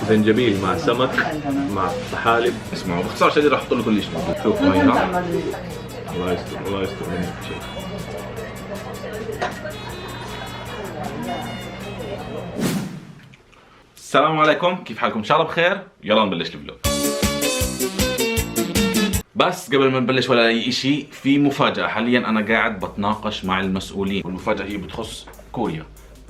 زنجبيل مع سمك مع طحالب. اسمعوا باختصار شديد راح احط له كل شيء. شوفوا هنا. الله يستر الله يستر منك شيء. السلام عليكم، كيف حالكم؟ ان شاء الله بخير. يلا نبلش الفلوج. بس قبل ما نبلش ولا اي شيء، في مفاجأة. حاليا انا قاعد بتناقش مع المسؤولين، والمفاجأة هي بتخص كوريا.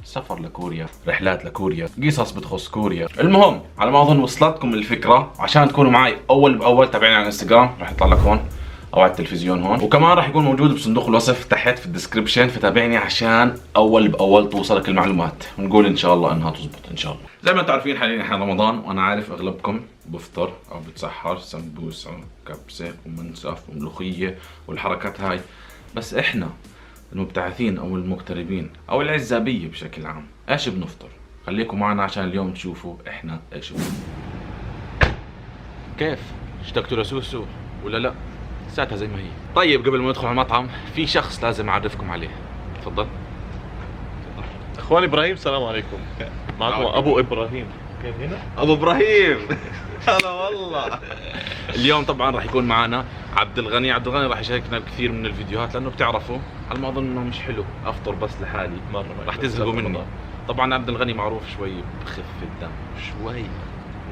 سفر لكوريا، رحلات لكوريا، قصص بتخص كوريا. المهم على ما اظن وصلتكم الفكرة. عشان تكونوا معي اول باول تابعوني على الانستغرام، راح يطلع لك هون او على التلفزيون هون، وكمان راح يكون موجود بصندوق الوصف تحت في الديسكربشن. فتابعني عشان اول باول توصلك المعلومات، ونقول ان شاء الله انها تزبط ان شاء الله. زي ما انتم عارفين حاليا احنا رمضان، وانا عارف اغلبكم بفطر او بتسحر سمبوسه وكبسه ومنسف وملوخيه والحركات هاي. بس احنا المبتعثين او المغتربين او العزابيه بشكل عام ايش بنفطر؟ خليكم معنا عشان اليوم تشوفوا احنا ايش بنفطر. كيف؟ اشتقتوا لسوسو ولا لا؟ ساعتها زي ما هي. طيب قبل ما ندخل على المطعم في شخص لازم اعرفكم عليه. تفضل. اخوان ابراهيم، السلام عليكم. معكم ابو ابراهيم. كيف هنا؟ ابو ابراهيم. هلا والله. اليوم طبعا راح يكون معنا عبد الغني. عبد الغني راح يشاركنا بكثير من الفيديوهات، لانه بتعرفوا على ما اظن انه مش حلو افطر بس لحالي، مره راح تزهقوا مني. طبعا عبد الغني معروف شوي بخف الدم شوي،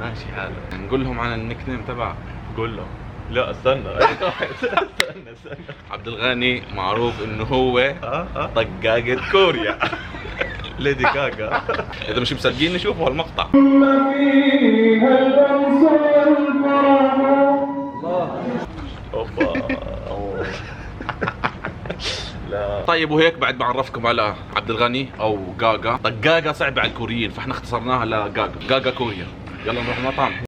ماشي حاله. نقول لهم عن النيك نيم تبعه. قول له. لا استنى. استنى. عبد الغني معروف انه هو طقاقة كوريا. ليدي كاكا. اذا مش مصدقين نشوفوا هالمقطع. اوبا. لا. طيب وهيك بعد بعرفكم على عبد الغني او جاجا. طقاقة صعبة على الكوريين فاحنا اختصرناها لجاجا. جاجا كوريا. يلا نروح المطعم.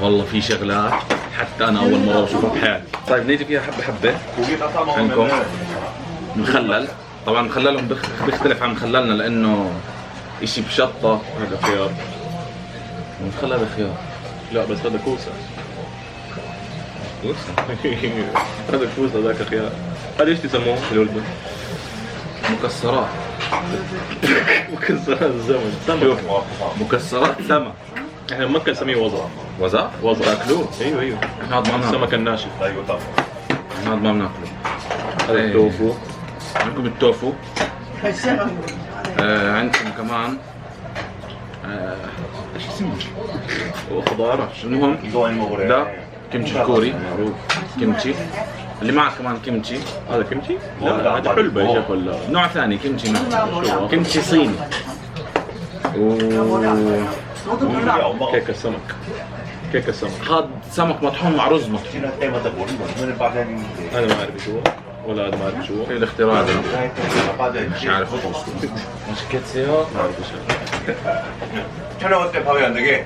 والله في شغلات حتى انا اول مره بشوفها بحياتي. طيب نيجي فيها حبه حبه عندكم. مخلل. طبعا مخللهم بيختلف عن مخللنا لانه اشي بشطه. هذا خيار. مخلل خيار. لا بس هذا كوسه. هذا كوسه ذاك خيار. هذا ايش تسموه في الاردن؟ مكسرات. مكسرات الزمن. سمك. مكسرات سمك. احنا بمكة نسميه وزع. وزع؟ وزع. تاكلوه؟ ايوه. احنا هذا ما بناكله. السمك الناشف. ايوه طبعا. احنا هذا ما بناكله. هذا التوفو. عندكم التوفو. عندكم كمان ايش اسمه؟ وخضار. المهم ده كيمتشي كوري معروف. كيمتشي اللي معك كمان كيمتشي. هذا كيمتشي؟ لا هذا حلبة يا شيخ ولا نوع ثاني كيمتشي. كيمتشي صيني. كيك السمك. كيك السمك. هذا سمك مطحون مع رز مطحون. انا ما اعرف شو ولا هذا ما اعرف شو. في الاختراع ده مش عارف شو. مش كتسيو ما اعرف شو. 촬영할 때 밥이 안 되게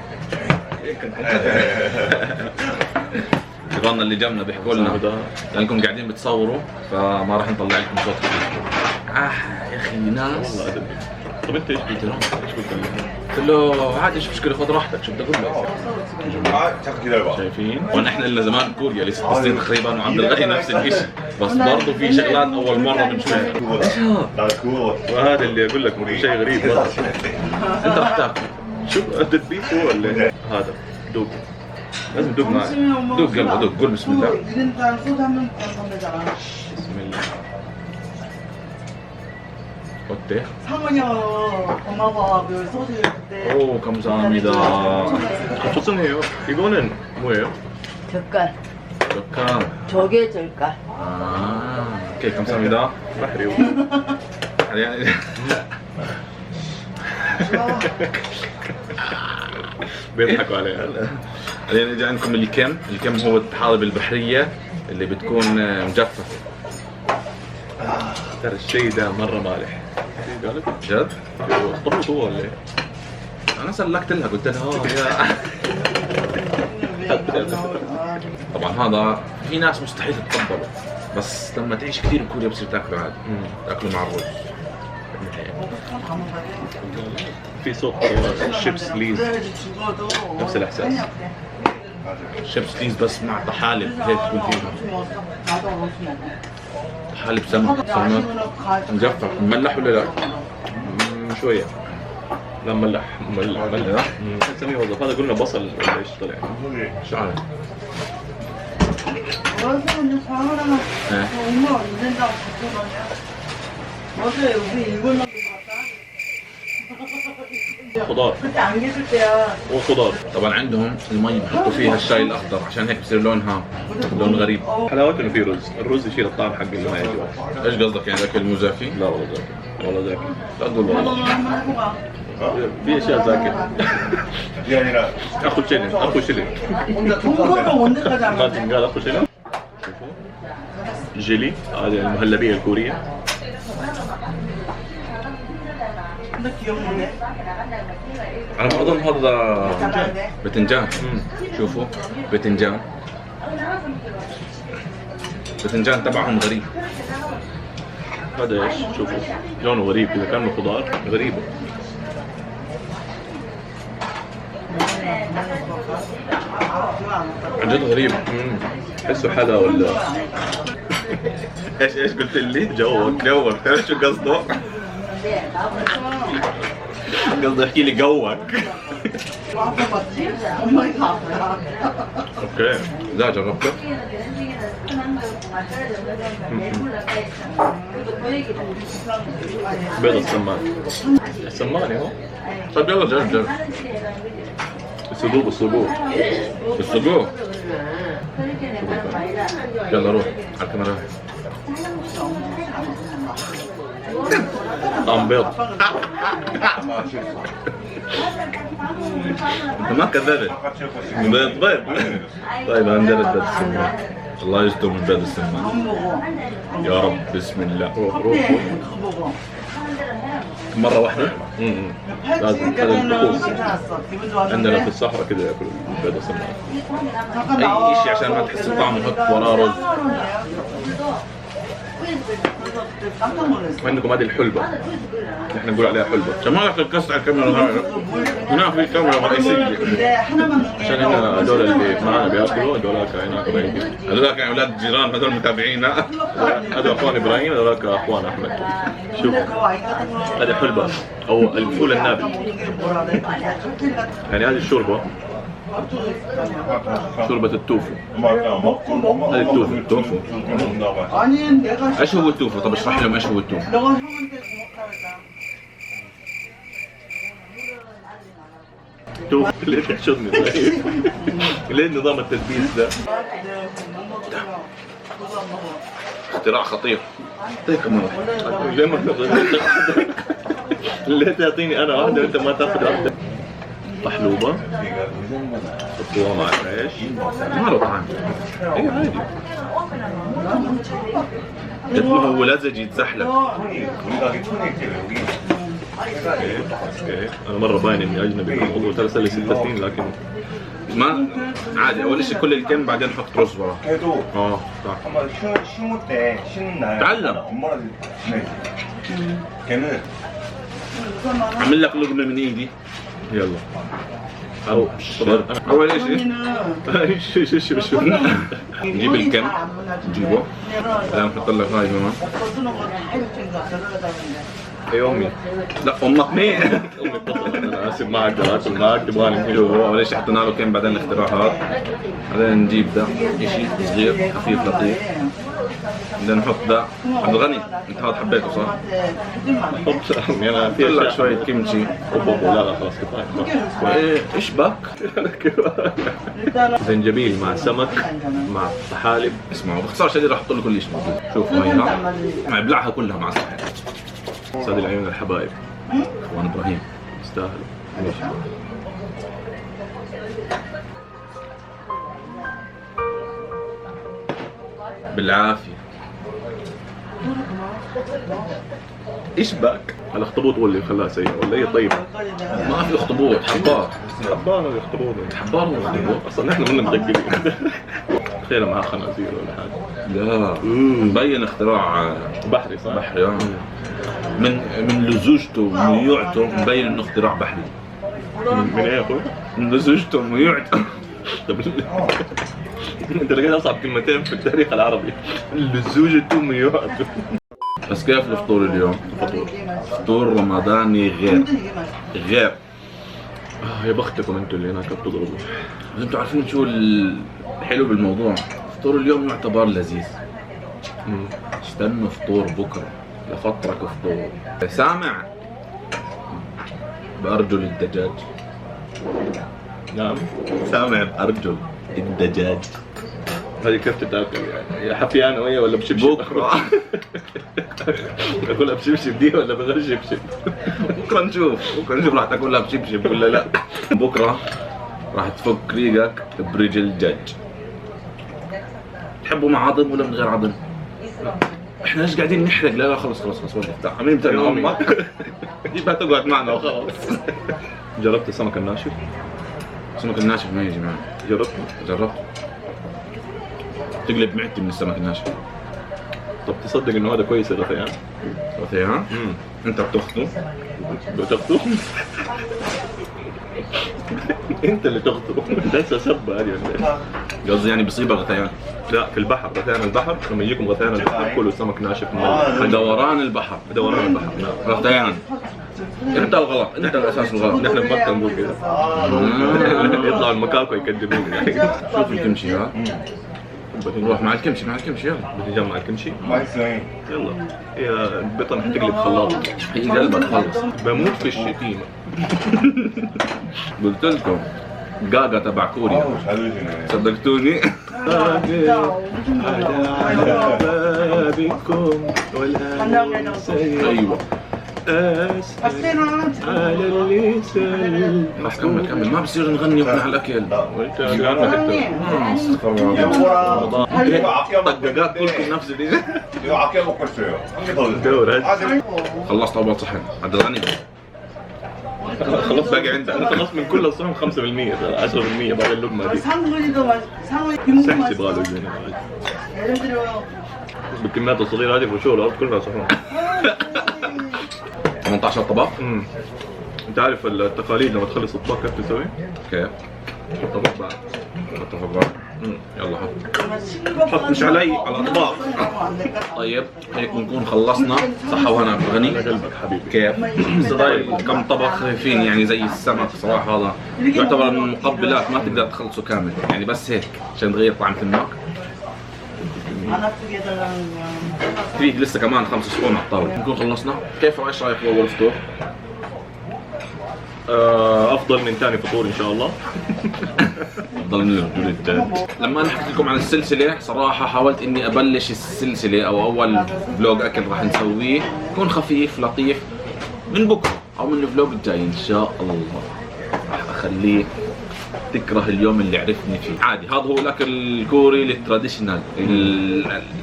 جيراننا اللي جنبنا بيحكوا لنا لانكم قاعدين بتصوروا فما راح نطلع لكم صوت كثير. يا اخي ناس. والله ادبي. طب انت ايش قلت له؟ ايش قلت له؟ قلت له عادي شو مشكله خذ راحتك. شو بدي اقول له؟ 아 잠깐 기다려봐 شايفين؟ وانا احنا لنا زمان كوريا لسه 6 سنين تقريبا، وعبد الغني نفس الشيء، بس برضه في شغلات اول مره بنشوفها. 나 그거 وهذا اللي اقول لك شيء غريب. انت راح تاكل. شوف هذا البيف هو اللي هذا دوق. لازم تدوق معي. دوق يلا دوق. قول بسم الله. بسم الله. 어때? 상은이 엄마가 그 소주 그때 오 감사합니다. 좋네요. 이거는 뭐예요? 젓갈. 젓갈. 조개 젓갈. 아, 오케이, 감사합니다. بحري حاليا بيضحكوا عليها. حاليا اجى عندكم الكم. الكم هو الطحالب البحرية اللي بتكون مجففة. ترى الشيء ده مرة مالح. قالت جد؟ طبعا هو ولا ايه؟ انا سلكت لها قلت لها طبعا هذا في ناس مستحيل تتقبله، بس لما تعيش كثير بكوريا بصير تاكله عادي. تاكله مع الرز. في صوت شيبس ليز نفس الاحساس. شيبس ليز بس مع طحالب هيك تكون فيها طحالب سمك مجفف مملح ولا لا؟ شوية. لا ملح ملح. نسميه وظف. هذا قلنا بصل ولا ايش طلع؟ شو عارف؟ 원수는 사람은 네. 정말 안 된다고 그러거든요. 맞아요. 우리 일본 놈들 같다. خضار. 그때 안 계실 때야. وخضار. طبعا عندهم المي بحطوا فيها الشاي الاخضر عشان هيك بصير لونها لون غريب. حلاوته انه في رز، الرز يشيل الطعم حق اللي ما يعجبك. ايش قصدك يعني اكل مو زاكي؟ لا والله زاكي. والله زاكي. لا تقول والله. 한번 해보가. في اشياء زاكية. 그게 아니라 اخو شيلين اخو شيلين. 동거가 언제까지 안 خاتم 가지? قال اخو شيلين. جيلي هذه المهلبية الكورية. 근데 귀엽네. على ما اظن هذا 잘하네. باذنجان. شوفوا باذنجان. باذنجان تبعهم غريب. هذا ايش؟ شوفوا لونه غريب كذا كانه خضار غريب. عن جد غريب. تحسه حلا ولا ايش قلت لي؟ جوك. جوك. تعرف شو قصده؟ قصده يحكي لي جوك. 아빠 맞지? 엄마가 아빠야. اوكي. لا جربته؟ بيض السمان. السماني هو. طيب يلا جرب. السجوق السجوق. السجق. يلا روح على الكاميرا. طعم بيض. انت ما كذبت. بيض. طيب هنجرب بيض السمان. الله يستر من بيض السمان. 먹어. يا رب بسم الله. روح روح. 네, 그거 먹어. مرة واحدة. لازم هذا الطقوس. 괜찮았어. 기분 عندنا في 좋았는데. الصحراء كذا ياكلوا بيض السمان. 잠깐 اي 나와. شيء عشان ما تحس بطعم نحط وراه رز. 그래서 그때 깜짝 놀랐어. عندكم هذه الحلبة. نحن نقول عليها حلبة. شمالك القص على الكاميرا هاي. هناك في كاميرا رئيسية. 근데 하나만 넣는 عشان هنا هذول اللي معانا بياكلوا هذولاك هناك ما يجوا. هذول كانوا اولاد جيران هذول متابعينا. هذا اخوان ابراهيم هذولاك اخوان احمد. شوف 근데 그 와인 같은 거 هذه حلبة او الفول النابي. 모든 게 뭐라 그래? 칵테일 같은 يعني هذه الشوربة 거. شوربة التوفو. 엄마 아까 먹고 هذه التوفو. توفو. 먹는다고 아니 내가 ايش هو التوفو؟ طب اشرح لهم ايش هو التوفو. 너가 형한테 고맙다 했다. توفو ليش يحشرني طيب؟ ليه نظام التدبيس ده؟ اختراع خطير. طيب كمان. ليه ما ليه تعطيني انا واحدة وانت ما تاخذ واحدة؟ طحلوبة حطوها مع العيش. ما له طعم. اي عادي. قد ما هو لزج يتزحلق. 우리 가게 촌에 있잖아 여기 اوكي انا مرة باين اني اجنبي كنت ترى صار لي 6 سنين لكن ما عادي اول شيء كل الكم بعدين نحط رز وراه. 걔도 صح. 한번 쉬는 때 쉬는 날 تعلم. 엄마랑 지내지 걔는 اعمل لك لقمه من ايدي. يلا او طبعا اول شيء شو شو نجيب الكم نجيبه. بعدين نحط لك هاي كمان. اي امي لا امك مين؟ امي اتصلت انا اسف ما اقدر اكل معك تبغاني شوفوا اول شيء حطينا له كم بعدين الاختراع هذا. بعدين نجيب ده شيء صغير خفيف لطيف. بدنا نحط ده. عبد الغني انت هذا حبيته صح؟ حط يعني في طلع اشياء شوية كيمشي. لا لا خلاص كفايه. ايه ايش بك؟ زنجبيل مع سمك مع طحالب. اسمعوا باختصار شديد راح احط له كل شيء موجود. شوفوا هي ها ابلعها كلها مع الصحن. سعد العيون الحبايب اخوان ابراهيم يستاهلوا. بالعافية. ايش باك؟ الاخطبوط هو اللي خلاها سيء ولا هي طيبه؟ ما في اخطبوط حبار. حبار ولا اخطبوط؟ حبار ولا اخطبوط؟ اصلا نحن منا مدققين. تخيل معاه خنازير ولا حاجه. لا مبين اختراع بحري صح؟ بحري من لزوجته وميوعته مبين انه اختراع بحري. من ايه يا اخوي؟ من لزوجته وميوعته. طب انت لقيت اصعب كلمتين في التاريخ العربي. لزوجته وميوعته. بس كيف الفطور اليوم؟ فطور رمضاني غير. يا بختكم انتوا اللي هناك بتضربوا. بس انتوا عارفين شو الحلو بالموضوع؟ فطور اليوم يعتبر لذيذ. استنوا فطور بكره لفترك فطور. سامع بأرجل الدجاج؟ نعم. سامع بأرجل الدجاج؟ هذه كيف تتاكل يعني؟ يا حفيان وهي ولا بشبشب؟ بكره اكلها بشبشب دي ولا بغير شبشب؟ بكره نشوف راح تاكلها بشبشب ولا لا. بكره راح تفك ريقك برجل دجاج. تحبوا مع عظم ولا من غير عظم؟ احنا ليش قاعدين نحرق؟ لا خلص وقف. عمين بتاعنا امك جيبها تقعد معنا وخلاص. جربت السمك الناشف؟ السمك الناشف ما يجي معي. جربت تقلب معدتي من السمك الناشف. طب تصدق انه هذا كويس الغثيان؟ غثيان؟ انت بتاخذه؟ انت اللي تاخذه. ده سبه هذه قصدي يعني بصيبه غثيان. لا في البحر، غثيان البحر لما يجيكم غثيان البحر كلوا سمك ناشف من دوران البحر. نعم. غثيان. انت الغلط، انت الاساس الغلط. نحن بمكة نقول كذا. يطلعوا المكاكو يقدمون يعني. شوف الكمشي ها. نروح مع الكمشي يلا. بتجمع الكمشي. 맛있어요. يلا يا البطن حتقلب خلاط. هي قلبك خلص. بموت في الشتيمة. قلت لكم قاقا تبع كوريا. 잘 드시네. صدقتوني؟ على بابكم والآن ايوه أسأل على اللسان. خلاص كمل ما بصير نغني واحنا على الاكل. وانت قاعد استغفر الله. 이거 아껴 دقات كلكم نفس اللي 이거 아껴 먹고 있어요. 한 개 더 دور 드세요. هات. خلصت اول صحن. عبد الغني خلاص باقي عندك. انا خلصت من كل الصحن 5%، 10% بعد اللقمة دي. 상근이도 상근이 سحسي باله يعني. 예를 들어 بالكميات الصغيرة هذه في شغل الأرض كلها صحن. 18 طبق. انت عارف التقاليد لما تخلص الطبق كيف تسوي؟ كيف؟ الطبق بعد. اتفق. يلا حط مش علي على الاطباق. طيب هيك بنكون خلصنا. صح وهنا عبد الغني؟ قلبك حبيبي. كيف؟ صدايق كم طبق خفيفين يعني زي السمك صراحة. هذا يعتبر من المقبلات ما تقدر تخلصه كامل يعني بس هيك عشان تغير طعم النار. 안 아프게 해달라는 거야. فيك لسه كمان 5 صحون على الطاولة. نكون خلصنا. كيف ايش رايك باول فطور؟ افضل من ثاني فطور ان شاء الله. افضل من الرجل الثاني. لما انا حكيت لكم عن السلسلة صراحة حاولت اني ابلش السلسلة او اول فلوج اكل راح نسويه يكون خفيف لطيف من بكرة او من الفلوج الجاي ان شاء الله. راح اخليه تكره اليوم اللي عرفني فيه. عادي هذا هو الاكل الكوري التراديشنال.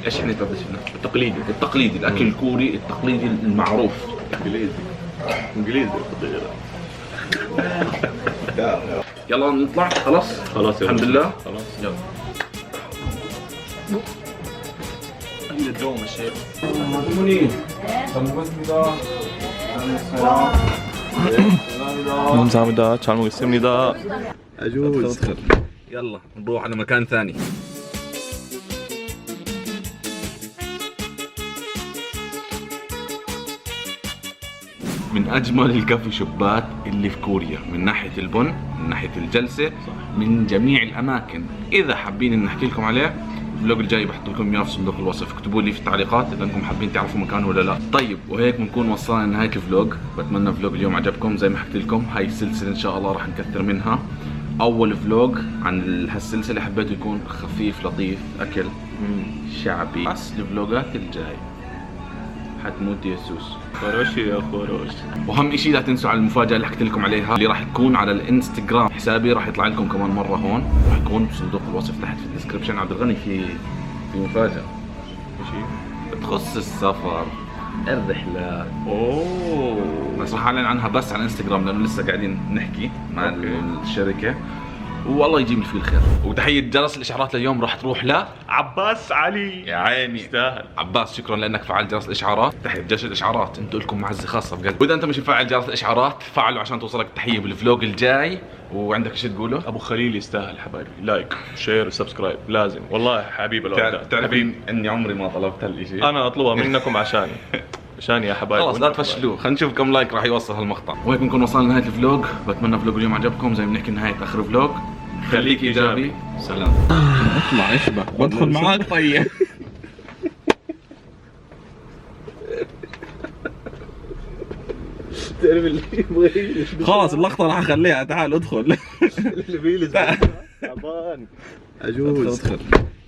ايش يعني تراديشنال؟ التقليدي الاكل الكوري التقليدي المعروف. انجليزي يلا نطلع خلاص الحمد لله. خلاص يلا الدوم الشيخ. 감사합니다. 잘 먹겠습니다. عجوز. يلا نروح على مكان ثاني. من اجمل الكافي شوبات اللي في كوريا من ناحيه البن من ناحيه الجلسه من جميع الاماكن. اذا حابين ان نحكي لكم عليه الفلوج الجاي بحط لكم اياه في صندوق الوصف، اكتبوا لي في التعليقات اذا انكم حابين تعرفوا مكانه ولا لا. طيب وهيك بنكون وصلنا لنهايه الفلوج، بتمنى فلوج اليوم عجبكم. زي ما حكيت لكم هاي السلسله ان شاء الله راح نكثر منها. اول فلوج عن هالسلسله حبيته يكون خفيف لطيف اكل شعبي، بس الفلوجات الجاي حتموت يا سوس. خروشي يا خروش. واهم شيء لا تنسوا على المفاجاه اللي حكيت لكم عليها اللي راح تكون على الانستغرام. حسابي راح يطلع لكم كمان مره هون، راح يكون بصندوق الوصف تحت في الديسكربشن. عبد الغني في مفاجاه شيء بتخص السفر الرحلات، اوه بس راح اعلن عنها بس على الانستغرام لانه لسه قاعدين نحكي مع أوكي. الشركه، والله يجيب لي فيه الخير. وتحيه جرس الاشعارات لليوم راح تروح عباس علي يا عيني يستاهل. عباس، شكرا لانك فعلت جرس الاشعارات. تحيه جرس الاشعارات، انتم لكم معزه خاصه بجد. واذا انت مش مفعل جرس الاشعارات فعله عشان توصلك التحيه بالفلوج الجاي. وعندك شيء تقوله؟ ابو خليل يستاهل حبايبي، لايك شير وسبسكرايب لازم والله حبيب الاولاد. تعرفين اني عمري ما طلبت هالشيء، انا اطلبها منكم عشان يا حبايبي. خلاص لا وانتم تفشلوه. خلينا نشوف كم لايك راح يوصل هالمقطع. وهيك بنكون وصلنا لنهايه الفلوج. بتمنى فلوج اليوم عجبكم. زي ما بنحكي نهايه اخر فلوج، خليك ايجابي. سلام. اطلع اشبك بدخل معاك. طيب تعرف اللي يبغى خلاص اللقطة راح اخليها. تعال ادخل. اللي بيلز تعبان عجوز. ادخل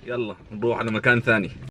يلا نروح على مكان ثاني.